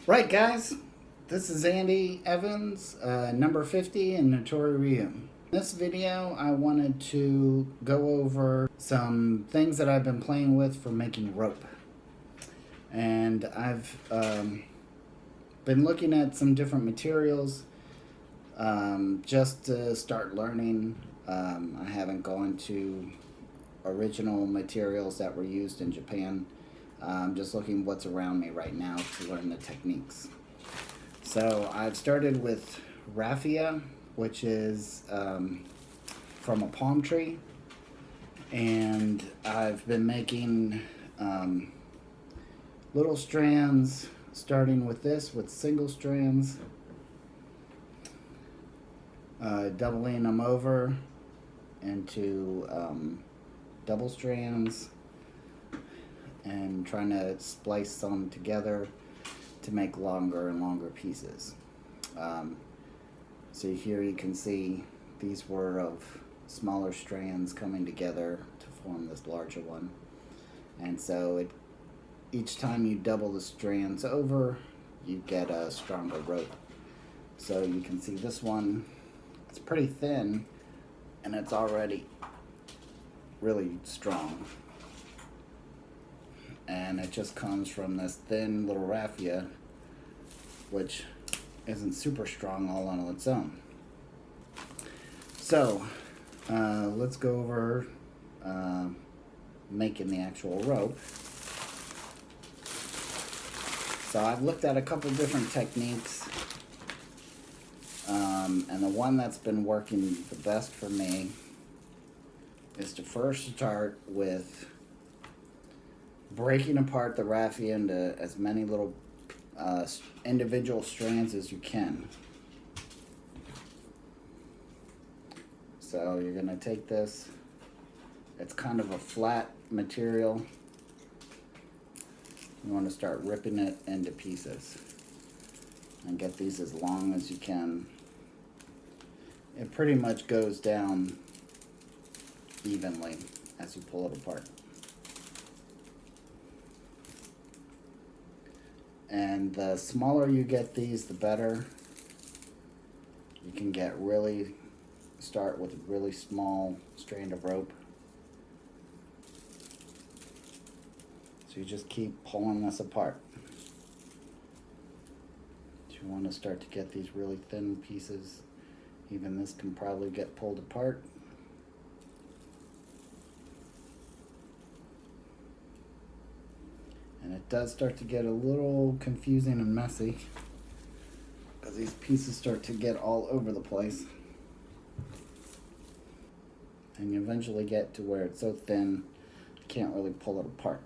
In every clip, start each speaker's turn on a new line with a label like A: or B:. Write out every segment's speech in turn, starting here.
A: Right, guys, this is Andy Evans, number 50 in Notori Ryu. In this video, I wanted to go over some things that I've been playing with for making rope. And I've been looking at some different materials just to start learning. I haven't gone to original materials that were used in Japan. Just looking what's around me right now to learn the techniques. So I've started with raffia, which is from a palm tree, and I've been making little strands, starting with this with single strands, doubling them over into double strands, and trying to splice them together to make longer and longer pieces. So here you can see these were of smaller strands coming together to form this larger one. And so each time you double the strands over, you get a stronger rope. So you can see this one, it's pretty thin and it's already really strong. And it just comes from this thin little raffia, which isn't super strong all on its own. So let's go over making the actual rope. So I've looked at a couple different techniques, and the one that's been working the best for me is to first start with breaking apart the raffia into as many little individual strands as you can. So you're going to take this, it's kind of a flat material, you want to start ripping it into pieces and get these as long as you can. It pretty much goes down evenly as you pull it apart. And the smaller you get these, the better. You can start with a really small strand of rope. So you just keep pulling this apart. You want to start to get these really thin pieces. Even this can probably get pulled apart. And it does start to get a little confusing and messy because these pieces start to get all over the place. And you eventually get to where it's so thin you can't really pull it apart.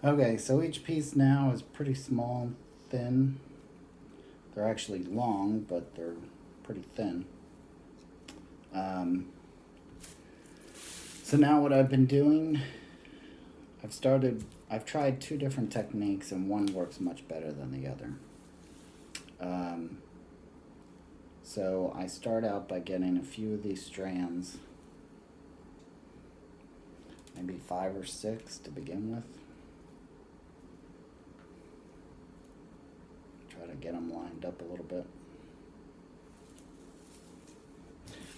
A: Okay, so each piece now is pretty small, thin. They're actually long, but they're pretty thin. So now what I've been doing, I've tried two different techniques and one works much better than the other. So I start out by getting a few of these strands, maybe 5 or 6 to begin with. Try to get them lined up a little bit.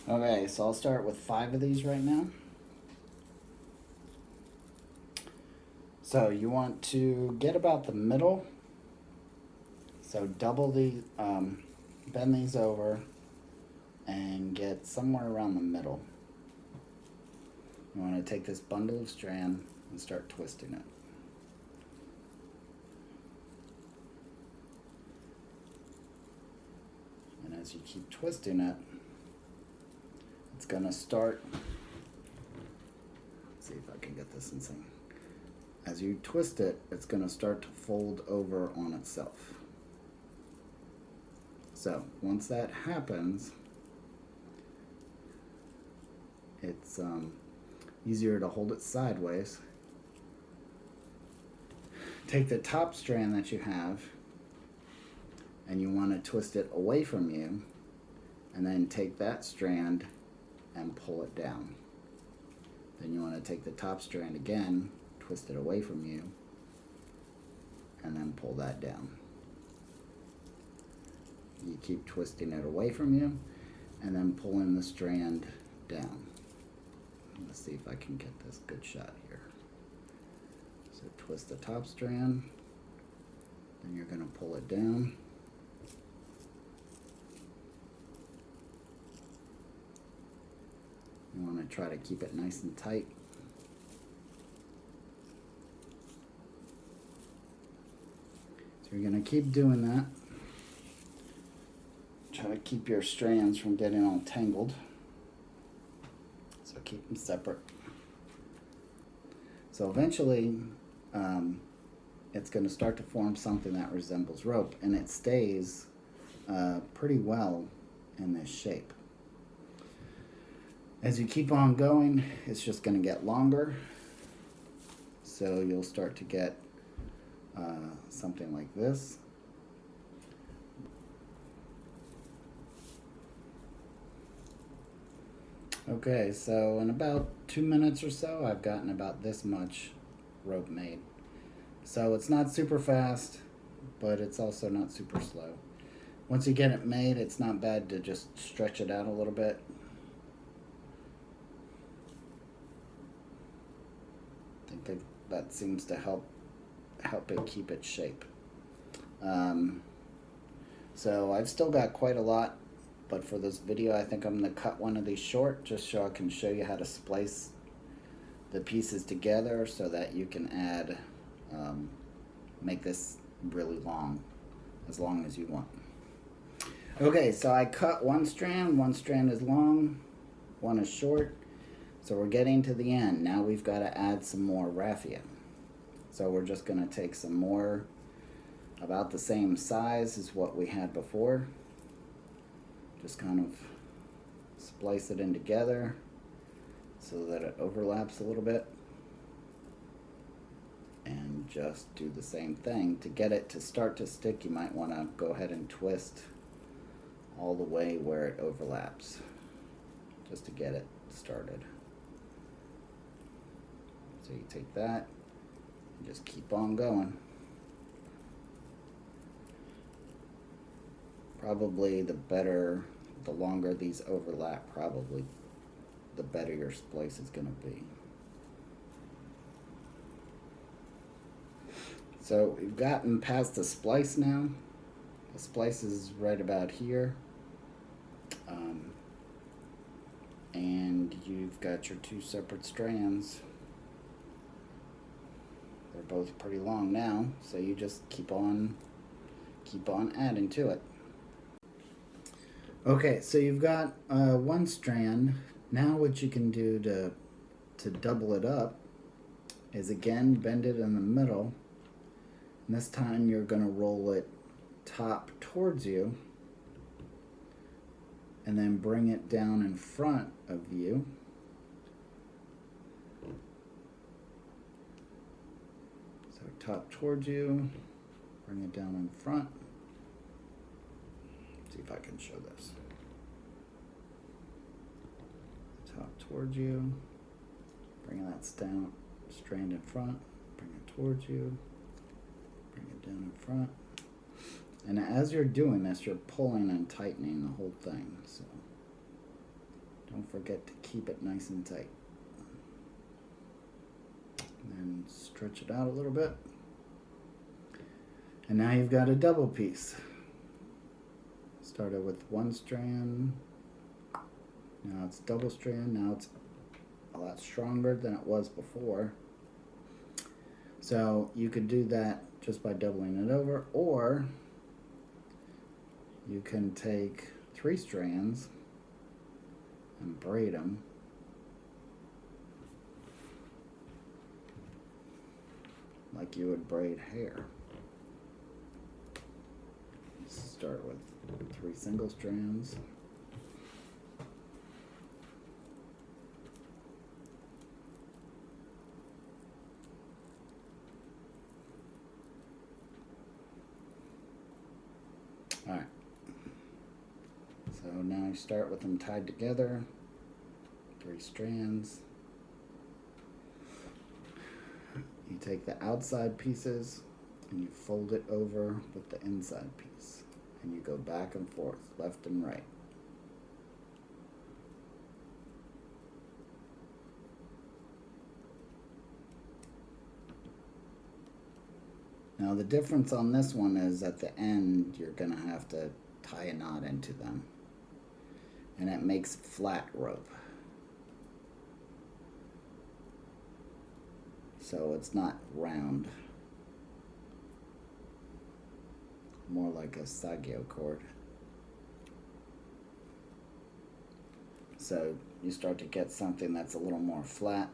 A: Okay, so I'll start with 5 of these right now. So you want to get about the middle. So double the, bend these over and get somewhere around the middle. You want to take this bundle of strand and start twisting it. And as you keep twisting it, it's going to start, let's see if I can get this in sync. As you twist it, it's going to start to fold over on itself. So once that happens, it's easier to hold it sideways. Take the top strand that you have, and you want to twist it away from you, and then take that strand and pull it down. Then you want to take the top strand again, twist it away from you, and then and pull that down. You keep twisting it away from you and then pulling the strand down. Let's see if I can get this good shot here. So twist the top strand, then you're going to pull it down. You want to try to keep it nice and tight. So you're going to keep doing that. Try to keep your strands from getting all tangled. So keep them separate. So eventually, it's going to start to form something that resembles rope, and it stays pretty well in this shape. As you keep on going, it's just going to get longer. So you'll start to get something like this. Okay, so in about 2 minutes or so, I've gotten about this much rope made. So it's not super fast, but it's also not super slow. Once you get it made, it's not bad to just stretch it out a little bit. I think that seems to help it keep its shape. So I've still got quite a lot, but for this video, I think I'm going to cut one of these short just so I can show you how to splice the pieces together so that you can add, make this really long, as long as you want. Okay, so I cut one strand is long, one is short. So we're getting to the end. Now we've got to add some more raffia. So we're just going to take some more, about the same size as what we had before. Just kind of splice it in together so that it overlaps a little bit. And just do the same thing. To get it to start to stick, you might want to go ahead and twist all the way where it overlaps, just to get it started. So you take that and just keep on going. Probably the longer these overlap, probably the better your splice is going to be. So we've gotten past the splice now. The splice is right about here. And you've got your two separate strands. They're both pretty long now, so you just keep on adding to it. Okay, so you've got one strand. Now what you can do to double it up is again bend it in the middle. And this time you're going to roll it top towards you and then bring it down in front of you. So top towards you, bring it down in front. See if I can show this. Top towards you, bring that strand in front, bring it towards you, bring it down in front. And as you're doing this, you're pulling and tightening the whole thing. So don't forget to keep it nice and tight. And then stretch it out a little bit. And now you've got a double piece. Started with one strand. Now it's double strand. Now it's a lot stronger than it was before. So you could do that just by doubling it over, or you can take 3 strands and braid them like you would braid hair. Start with 3 single strands. All right. So now you start with them tied together, 3 strands. You take the outside pieces and you fold it over with the inside piece, and you go back and forth, left and right. Now the difference on this one is at the end you're going to have to tie a knot into them, and it makes flat rope. So it's not round, more like a sagio cord. So you start to get something that's a little more flat,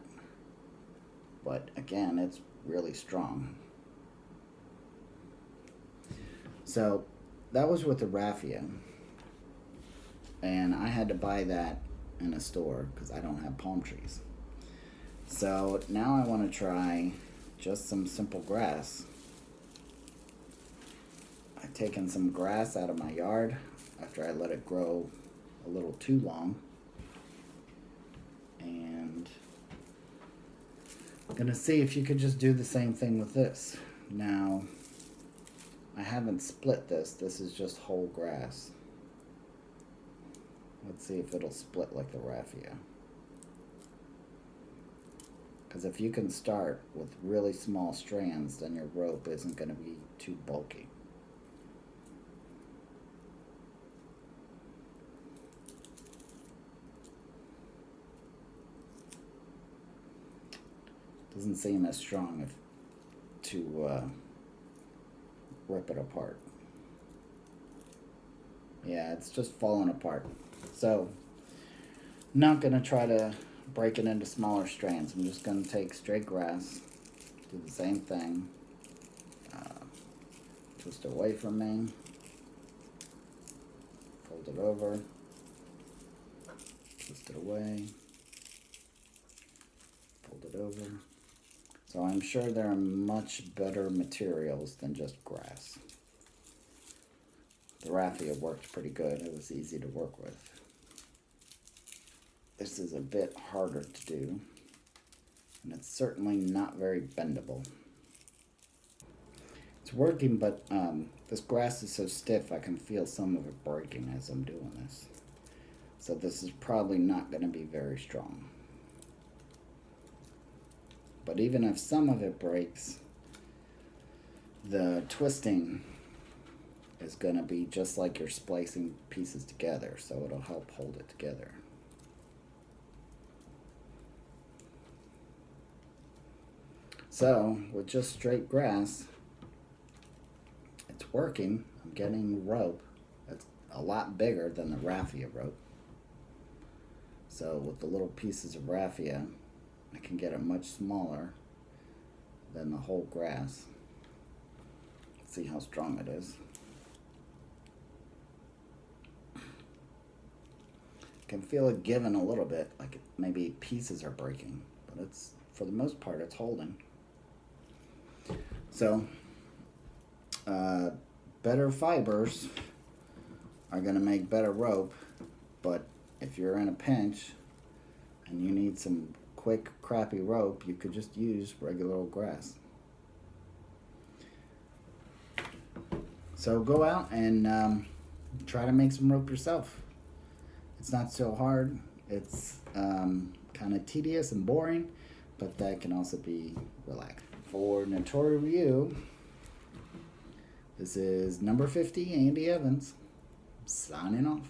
A: but again, it's really strong. So that was with the raffia, and I had to buy that in a store because I don't have palm trees. So now I want to try just some simple grass. I've taken some grass out of my yard after I let it grow a little too long, and I'm gonna see if you could just do the same thing with this. Now I haven't split this. This is just whole grass. Let's see if it'll split like the raffia. Because if you can start with really small strands, then your rope isn't going to be too bulky. Doesn't seem as strong to rip it apart. Yeah, it's just falling apart. So, not going to try to break it into smaller strands. I'm just going to take straight grass, do the same thing, twist it away from me, fold it over, twist it away, fold it over. So I'm sure there are much better materials than just grass. The raffia worked pretty good. It was easy to work with. This is a bit harder to do, and it's certainly not very bendable. It's working, but this grass is so stiff I can feel some of it breaking as I'm doing this. So this is probably not going to be very strong. But even if some of it breaks, the twisting is going to be just like you're splicing pieces together, so it'll help hold it together. So, with just straight grass, it's working. I'm getting rope that's a lot bigger than the raffia rope. So, with the little pieces of raffia, I can get it much smaller than the whole grass. Let's see how strong it is. I can feel it giving a little bit, like maybe pieces are breaking, but it's, for the most part, it's holding. So, better fibers are going to make better rope, but if you're in a pinch and you need some quick, crappy rope, you could just use regular old grass. So go out and try to make some rope yourself. It's not so hard. It's kind of tedious and boring, but that can also be relaxing. For Notori Ryu, this is number 50, Andy Evans, signing off.